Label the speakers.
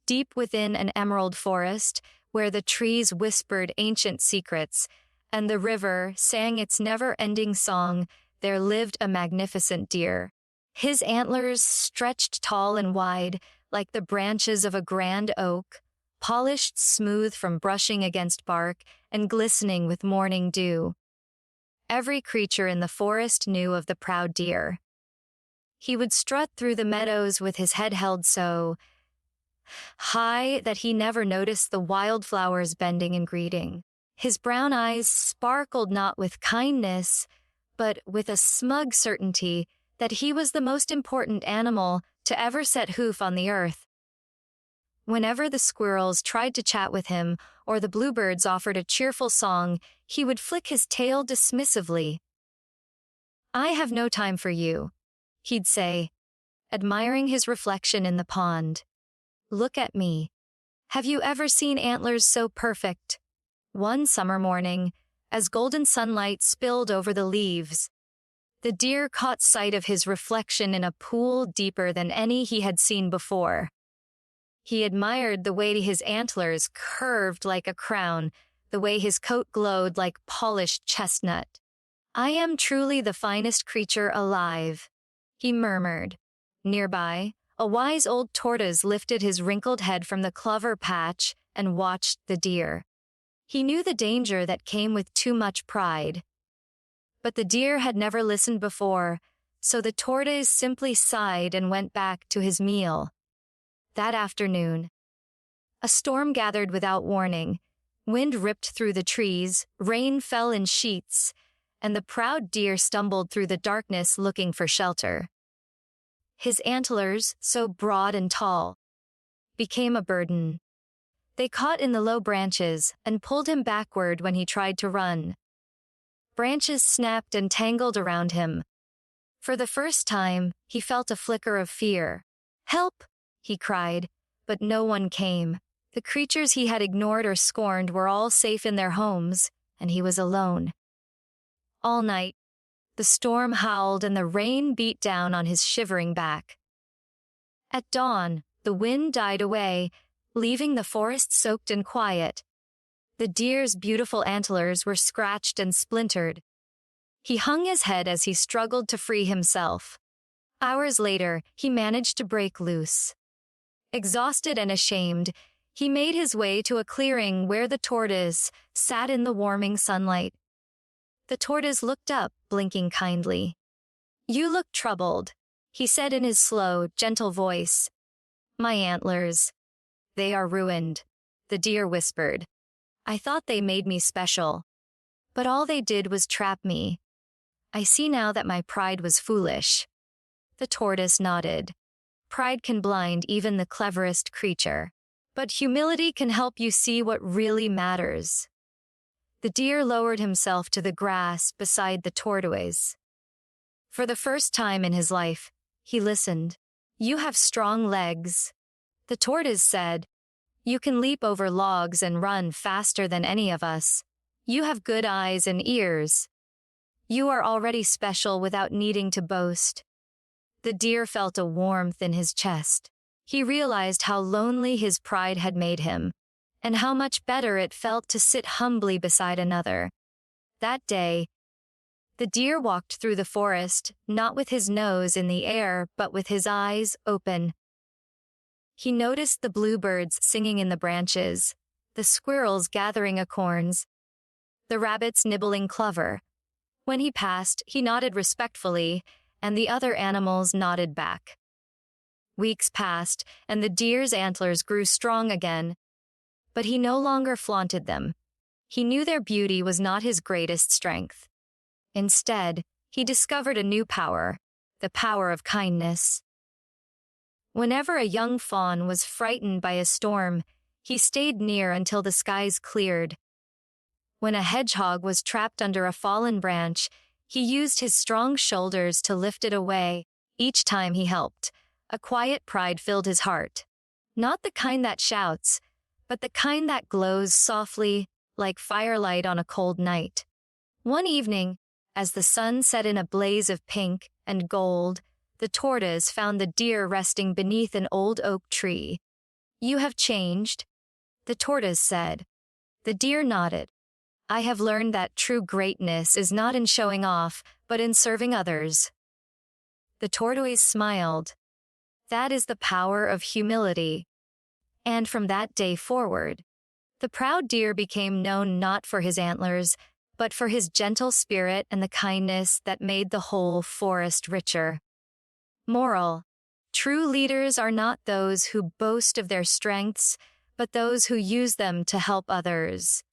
Speaker 1: Deep within an emerald forest, where the trees whispered ancient secrets, and the river sang its never-ending song, there lived a magnificent deer. His antlers stretched tall and wide, like the branches of a grand oak, polished smooth from brushing against bark and glistening with morning dew. Every creature in the forest knew of the proud deer. He would strut through the meadows with his head held so high that he never noticed the wildflowers bending in greeting. His brown eyes sparkled not with kindness, but with a smug certainty that he was the most important animal to ever set hoof on the earth. Whenever the squirrels tried to chat with him or the bluebirds offered a cheerful song, he would flick his tail dismissively. "I have no time for you," he'd say, admiring his reflection in the pond. "Look at me. Have you ever seen antlers so perfect?" One summer morning, as golden sunlight spilled over the leaves, the deer caught sight of his reflection in a pool deeper than any he had seen before. He admired the way his antlers curved like a crown, the way his coat glowed like polished chestnut. "I am truly the finest creature alive," he murmured. Nearby, a wise old tortoise lifted his wrinkled head from the clover patch and watched the deer. He knew the danger that came with too much pride. But the deer had never listened before, so the tortoise simply sighed and went back to his meal. That afternoon, a storm gathered without warning. Wind ripped through the trees, rain fell in sheets, and the proud deer stumbled through the darkness looking for shelter. His antlers, so broad and tall, became a burden. They caught in the low branches and pulled him backward when he tried to run. Branches snapped and tangled around him. For the first time, he felt a flicker of fear. "Help!" he cried, but no one came. The creatures he had ignored or scorned were all safe in their homes, and he was alone. All night, the storm howled and the rain beat down on his shivering back. At dawn, the wind died away, leaving the forest soaked and quiet. The deer's beautiful antlers were scratched and splintered. He hung his head as he struggled to free himself. Hours later, he managed to break loose. Exhausted and ashamed, he made his way to a clearing where the tortoise sat in the warming sunlight. The tortoise looked up, blinking kindly. "You look troubled," he said in his slow, gentle voice. "My antlers. They are ruined," the deer whispered. "I thought they made me special, but all they did was trap me. I see now that my pride was foolish." The tortoise nodded. Pride can blind even the cleverest creature, but humility can help you see what really matters. The deer lowered himself to the grass beside the tortoise. For the first time in his life, he listened. "You have strong legs," the tortoise said. "You can leap over logs and run faster than any of us. You have good eyes and ears. You are already special without needing to boast." The deer felt a warmth in his chest. He realized how lonely his pride had made him, and how much better it felt to sit humbly beside another. That day, the deer walked through the forest, not with his nose in the air, but with his eyes open. He noticed the bluebirds singing in the branches, the squirrels gathering acorns, the rabbits nibbling clover. When he passed, he nodded respectfully, and the other animals nodded back. Weeks passed, and the deer's antlers grew strong again. But he no longer flaunted them. He knew their beauty was not his greatest strength. Instead, he discovered a new power, the power of kindness. Whenever a young fawn was frightened by a storm, he stayed near until the skies cleared. When a hedgehog was trapped under a fallen branch, he used his strong shoulders to lift it away. Each time he helped, a quiet pride filled his heart. Not the kind that shouts, but the kind that glows softly, like firelight on a cold night. One evening, as the sun set in a blaze of pink and gold, the tortoise found the deer resting beneath an old oak tree. You have changed, the tortoise said. The deer nodded. I have learned that true greatness is not in showing off, but in serving others. The tortoise smiled. That is the power of humility. And from that day forward, the proud deer became known not for his antlers, but for his gentle spirit and the kindness that made the whole forest richer. Moral: true leaders are not those who boast of their strengths, but those who use them to help others.